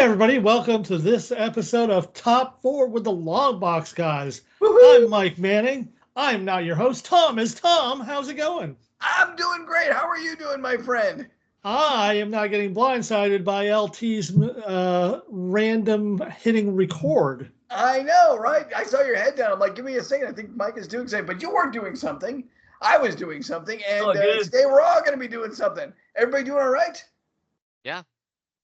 everybody, welcome to this episode of Top 4 with the Longbox Guys. Woo-hoo! I'm Mike Manning. I'm not your host. Tom is Tom. How's it going? I'm doing great. How are you doing, my friend? I am not getting blindsided by LT's random hitting record. I know, right? I saw your head down. I'm like, give me a second. I think Mike is doing something, but you weren't doing something. I was doing something, and today we're all going to be doing something. Everybody doing all right? Yeah.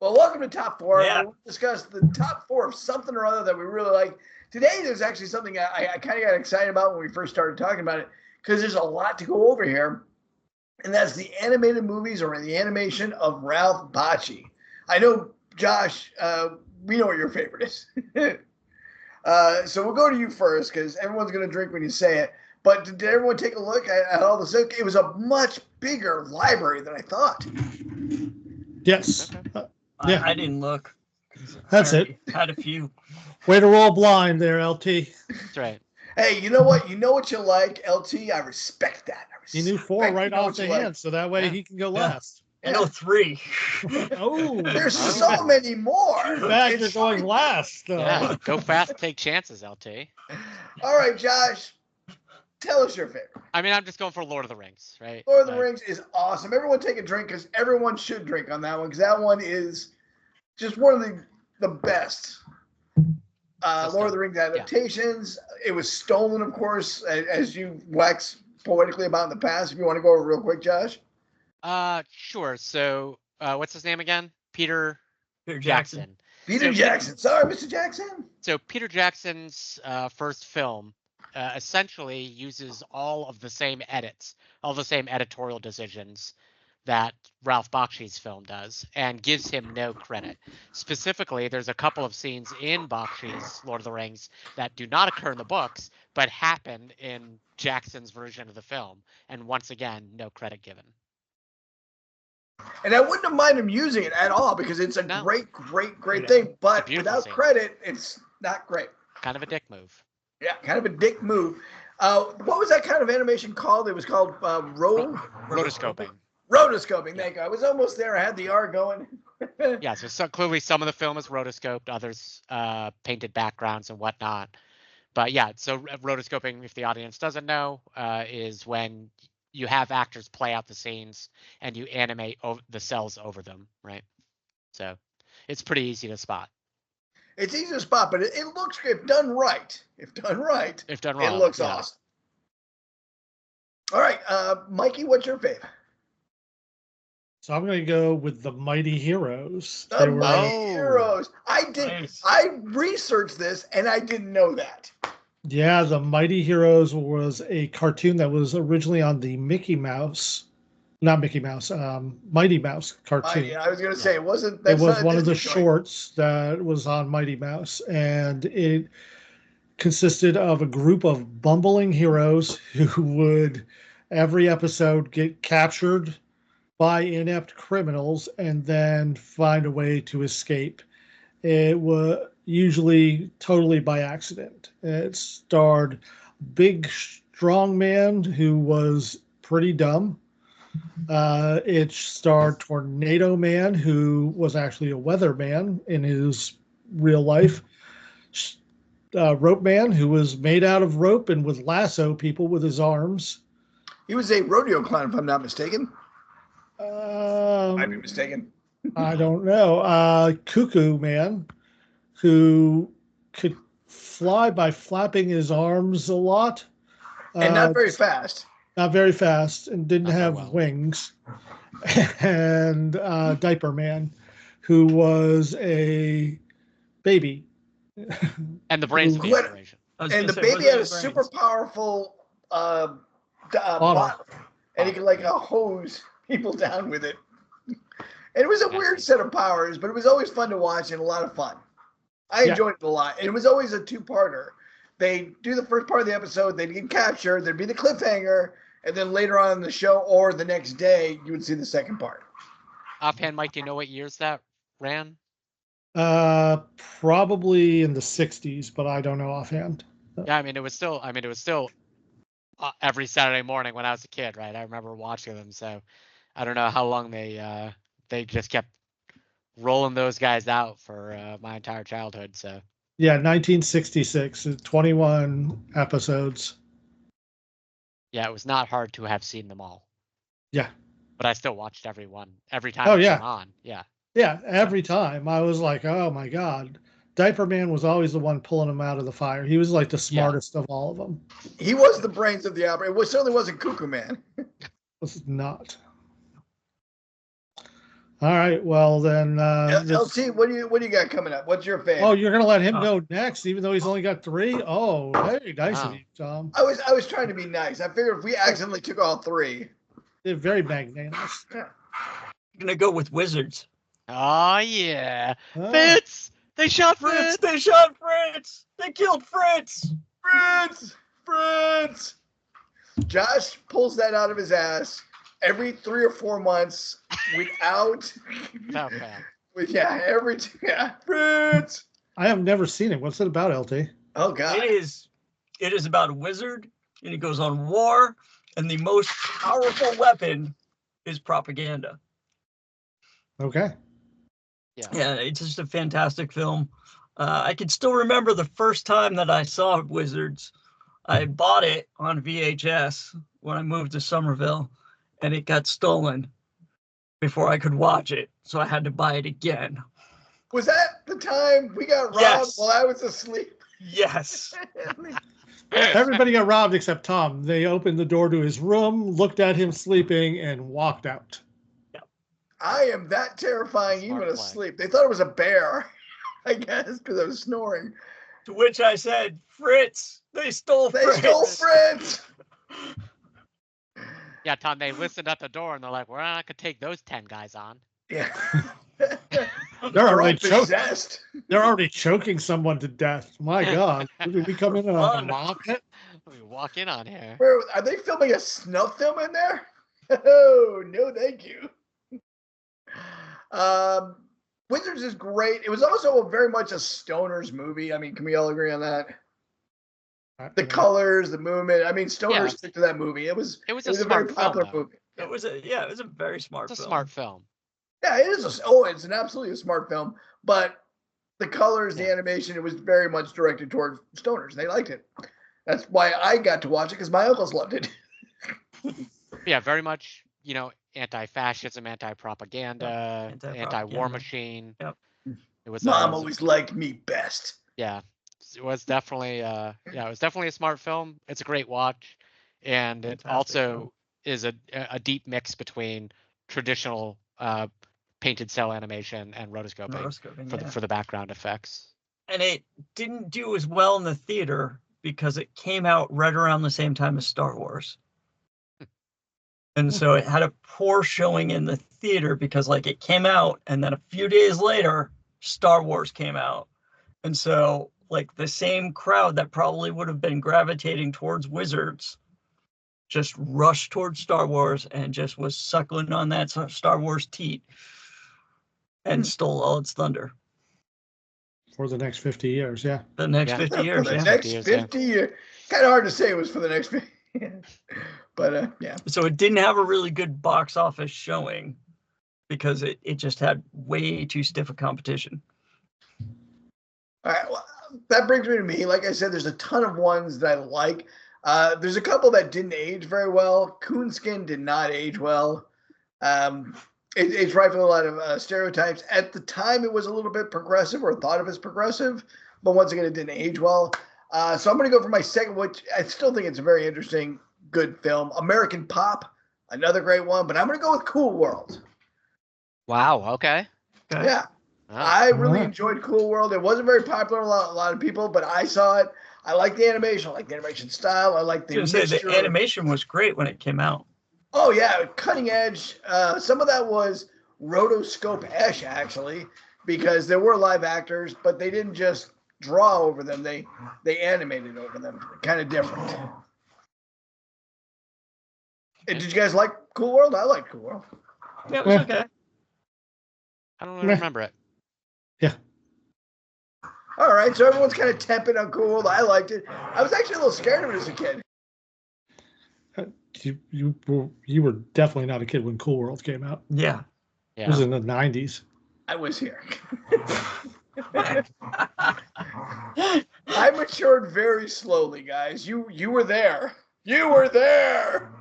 Well, welcome to Top 4. Yeah. We'll discuss the top 4 of something or other that we really like. Today, there's actually something I kind of got excited about when we first started talking about it, because there's a lot to go over here, and that's the animated movies or the animation of Ralph Bakshi. I know, Josh, we know what your favorite is. So we'll go to you first, because everyone's going to drink when you say it. But did everyone take a look at all this? It was a much bigger library than I thought. Yes. Okay. Yeah. I didn't look. That's it. Had a few. Way to roll blind there, LT. That's right. Hey, you know what? You know what you like, LT. I respect that. He knew 4 right off the hand, so that way he can go last. I know 3. Oh, There's so many more. too bad you're going last, though. Yeah, go fast, take chances, LT. All right, Josh, tell us your favorite. I mean, I'm just going for Lord of the Rings, right? Lord of the Rings is awesome. Everyone take a drink, because everyone should drink on that one, because that one is just one of the best Lord of the Rings adaptations. Yeah. It was stolen, of course, as you wax poetically about in the past. If you want to go over real quick, Josh. Sure. So, what's his name again? Peter Jackson. Peter Jackson. Sorry, Mr. Jackson. So Peter Jackson's first film essentially uses all of the same edits, all the same editorial decisions that Ralph Bakshi's film does, and gives him no credit. Specifically, there's a couple of scenes in Bakshi's Lord of the Rings that do not occur in the books, but happen in Jackson's version of the film. And once again, no credit given. And I wouldn't have minded him using it at all, because it's a great thing. But without credit, it's not great. Kind of a dick move. Yeah, kind of a dick move. What was that kind of animation called? It was called rotoscoping. Rotoscoping. Thank you. I was almost there. I had the R going. Yeah, so clearly some of the film is rotoscoped, others painted backgrounds and whatnot. But yeah, so rotoscoping, if the audience doesn't know, is when you have actors play out the scenes and you animate the cells over them, right? So it's pretty easy to spot. It's easy to spot, but it looks, if done right, it looks awesome. All right, Mikey, what's your favorite? So I'm going to go with the Mighty Heroes. The Mighty Heroes. I researched this, and I didn't know that. Yeah, the Mighty Heroes was a cartoon that was originally on the Mighty Mouse cartoon. Yeah, I was going to say, it wasn't. It was one of the shorts that was on Mighty Mouse, and it consisted of a group of bumbling heroes who would every episode get captured by inept criminals and then find a way to escape. It was usually totally by accident. It starred Big Strong Man, who was pretty dumb. It starred Tornado Man, who was actually a weatherman in his real life. Rope Man, who was made out of rope and would lasso people with his arms. He was a rodeo clown, if I'm not mistaken. I'd be mistaken. I don't know. Cuckoo Man, who could fly by flapping his arms a lot. And not very fast. Not very fast, and didn't have wings. And Diaper Man, who was a baby. And the brains of the operation. And the baby had a super powerful bottle. And he could hose people down with it. And it was a weird set of powers, but it was always fun to watch and a lot of fun. I enjoyed it a lot. And it was always a two-parter. They do the first part of the episode, they'd get captured, there'd be the cliffhanger, and then later on in the show or the next day, you would see the second part. Offhand, Mike, do you know what years that ran? Probably in the 60s, but I don't know offhand. Yeah, it was still every Saturday morning when I was a kid, right? I remember watching them, so I don't know how long they just kept rolling those guys out for my entire childhood. So Yeah, 1966, 21 episodes. yeah, it was not hard to have seen them all. Yeah. But I still watched every time Oh, it yeah. came on. Yeah. Yeah, every time I was like, oh my God. Diaper Man was always the one pulling him out of the fire. He was like the smartest of all of them. He was the brains of the opera. It certainly wasn't Cuckoo Man. This is not. All right. Well, then. LT, what do you got coming up? What's your favorite? Oh, you're going to let him go next, even though he's only got 3? Oh, hey, nice of Wow. you, Tom. I was trying to be nice. I figured if we accidentally took all 3. They're very magnanimous. I'm gonna go with Wizards. Oh yeah. Oh. Fitz! They shot Fritz! Fitz! They shot Fritz! They killed Fritz! Fritz! Josh pulls that out of his ass every 3 or 4 months without. Okay. Fritz! I have never seen it. What's it about, LT? Oh, God. It is about a wizard, and he goes on war, and the most powerful weapon is propaganda. Okay. Yeah, it's just a fantastic film. I can still remember the first time that I saw Wizards. I bought it on VHS when I moved to Somerville, and it got stolen before I could watch it, so I had to buy it again. Was that the time we got robbed Yes. while I was asleep? Yes. Everybody got robbed except Tom. They opened the door to his room, looked at him sleeping, and walked out. I am that terrifying Smart even play. asleep. They thought it was a bear, I guess, because I was snoring. To which I said, Fritz, they stole They Fritz. stole Fritz! Yeah, Tom, they listened at the door and they're like, we're not gonna take those 10 guys on. Yeah. They're They're all already choking. possessed. They're already choking someone to death. My God. Did we come in a mob pit? We walk in on here. Where, are they filming a snuff film in there? Oh, no, thank you. Wizards is great. It was also very much a stoner's movie. I mean, can we all agree on that? The colors, the movement. I mean, stoners Yeah. stick to that movie. It was It was a very smart film, popular though. movie. It was a very smart It's a film. smart film. Yeah, it is. It's an absolutely smart film. But the colors, the animation, it was very much directed towards stoners. They liked it. That's why I got to watch it, because my uncles loved it. Yeah, very much, anti-fascism, anti-propaganda, Anti-propaganda. anti-war machine. Yep. It was Mom always liked me best. yeah. It was definitely a smart film. It's a great watch, and it Fantastic also film. is a deep mix between traditional painted cell animation and rotoscoping Rotoscoping, for the background effects. And it didn't do as well in the theater because it came out right around the same time as Star Wars. And so it had a poor showing in the theater because it came out and then a few days later, Star Wars came out. And so the same crowd that probably would have been gravitating towards Wizards just rushed towards Star Wars and just was suckling on that Star Wars teat and stole all its thunder. For the next 50 years, yeah. The next 50 years, For the yeah. next 50 50 years. Kind of hard to say it was for the next 50 years. But, yeah. So it didn't have a really good box office showing because it just had way too stiff a competition. All right, well, that brings me to me. Like I said, there's a ton of ones that I like. There's a couple that didn't age very well. Coonskin did not age well. It's rife with a lot of stereotypes. At the time, it was a little bit progressive or thought of as progressive, but once again, it didn't age well. So I'm going to go for my second, which I still think it's a very interesting, good film. American Pop, another great one, but I'm going to go with Cool World. Wow. Okay. Yeah. Oh. I really enjoyed Cool World. It wasn't very popular with a lot of people, but I saw it. I like the animation. I like the animation style. I like the mixture. The animation was great when it came out. Oh, yeah. Cutting edge. Some of that was rotoscope-esque, actually, because there were live actors, but they didn't just draw over them. They animated over them. Kind of different. Did you guys like Cool World? I liked Cool World. Yeah, it was okay. I don't really remember it. Yeah. All right, so everyone's kind of tepid on Cool World. I liked it. I was actually a little scared of it as a kid. You were definitely not a kid when Cool World came out. Yeah. It was in the 90s. I was here. I matured very slowly, guys. You were there. You were there.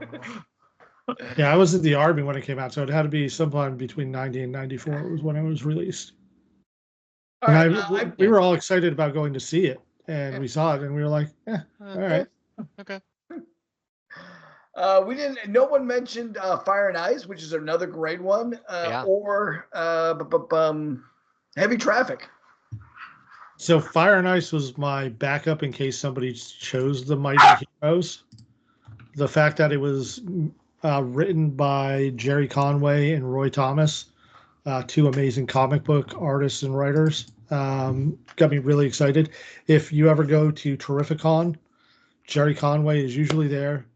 Yeah, I was in the Army when it came out, so it had to be sometime between 90 and 94 was when it was released. All And right, we were all excited about going to see it, and we saw it, and we were like, all right. Okay. We didn't. No one mentioned Fire and Ice, which is another great one, or Heavy Traffic. So Fire and Ice was my backup in case somebody chose the Mighty Heroes. The fact that it was written by Jerry Conway and Roy Thomas, two amazing comic book artists and writers, got me really excited. If you ever go to Terrificon, Jerry Conway is usually there,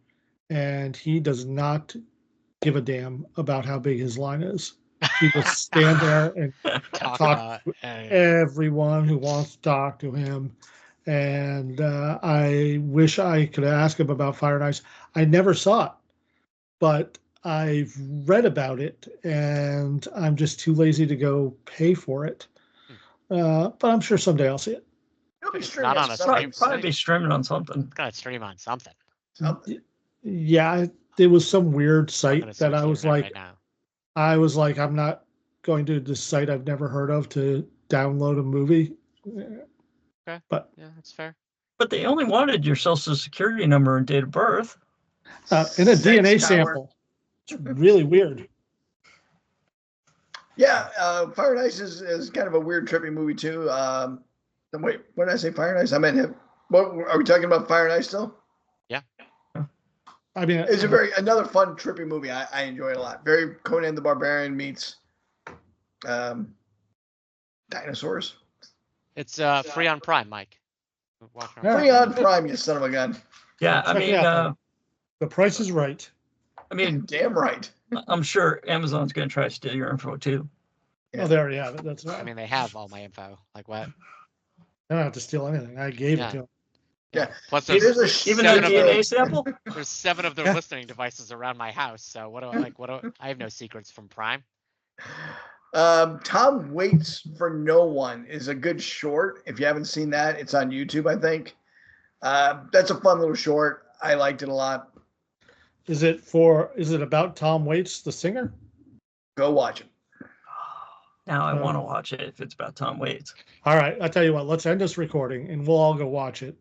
and he does not give a damn about how big his line is. He will stand there and talk to everyone who wants to talk to him. And I wish I could ask him about Fire and Ice. I never saw it, but I've read about it, and I'm just too lazy to go pay for it. But I'm sure someday I'll see it. It'll be streaming Not on a stream. Probably be streaming on something. Gotta stream on something. Yeah, there was some weird I'm site gonna that start I was streaming it like, right now. I'm not going to this site I've never heard of to download a movie. Okay. But yeah, that's fair. But they only wanted your social security number and date of birth. In a DNA sample. It's really weird. Yeah, Fire and Ice is kind of a weird, trippy movie too. Wait, when did I say Fire and Ice? I meant what are we talking about? Fire and Ice still? Yeah. I mean, It's another fun, trippy movie. I enjoy it a lot. Very Conan the Barbarian meets dinosaurs. It's free on Prime, Mike. Watch it Free on Prime, you son of a gun. Yeah, I mean, the price is right. I mean, damn right. I'm sure Amazon's going to try to steal your info too. Yeah. Oh, they already have it. That's right. I mean, they have all my info. Like what? I don't have to steal anything. I gave it to them. Yeah. Plus, even a DNA sample. There's 7 of their listening devices around my house. So I have no secrets from Prime. Tom Waits for No One is a good short. If you haven't seen that, it's on YouTube, I think. That's a fun little short. I liked it a lot. Is it about Tom Waits, the singer? Go watch it. Now I want to watch it if it's about Tom Waits. All right, I'll tell you what. Let's end this recording and we'll all go watch it.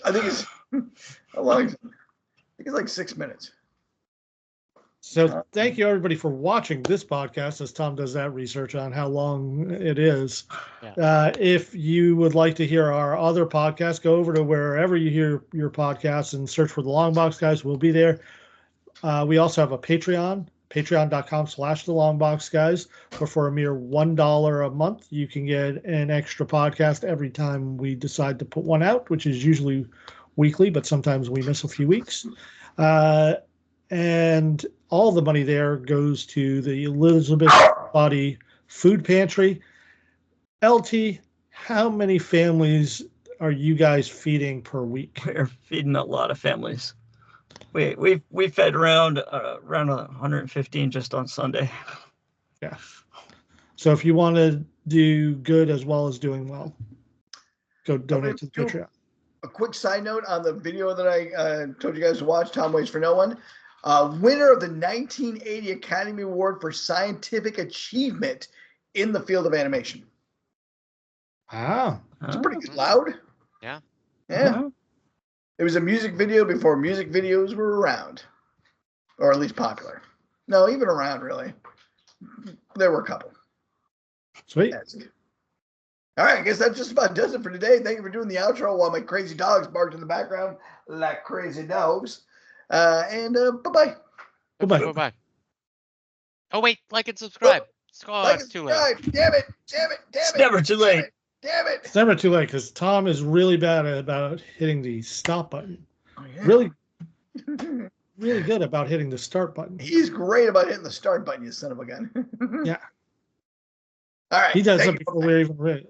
I think it's how long? I think it's like 6 minutes. So thank you everybody for watching this podcast as Tom does that research on how long it is. Yeah. If you would like to hear our other podcasts, go over to wherever you hear your podcasts and search for the Longbox Guys. We'll be there. We also have a Patreon, patreon.com/the Longbox Guys, where for a mere $1 a month, you can get an extra podcast every time we decide to put one out, which is usually weekly, but sometimes we miss a few weeks. And all the money there goes to the Elizabeth Body Food Pantry. LT, how many families are you guys feeding per week? We're feeding a lot of families. We fed around 115 just on Sunday. Yeah. So if you want to do good as well as doing well, go donate to the Patreon. A quick side note on the video that I told you guys to watch, Tom Waits for No One. Winner of the 1980 Academy Award for Scientific Achievement in the field of animation. Wow. It's pretty good. Loud. Yeah. Yeah. It was a music video before music videos were around. Or at least popular. No, even around, really. There were a couple. Sweet. All right, I guess that just about does it for today. Thank you for doing the outro while my crazy dogs barked in the background like crazy dogs. And bye-bye. Goodbye. Bye-bye. Oh, wait. Like and subscribe. It's too late. Damn it. It's never too late. Damn it. It's never too late because Tom is really bad about hitting the stop button. Oh, yeah. Really good about hitting the start button. He's great about hitting the start button, you son of a gun. Yeah. All right. He does it before we're even ready.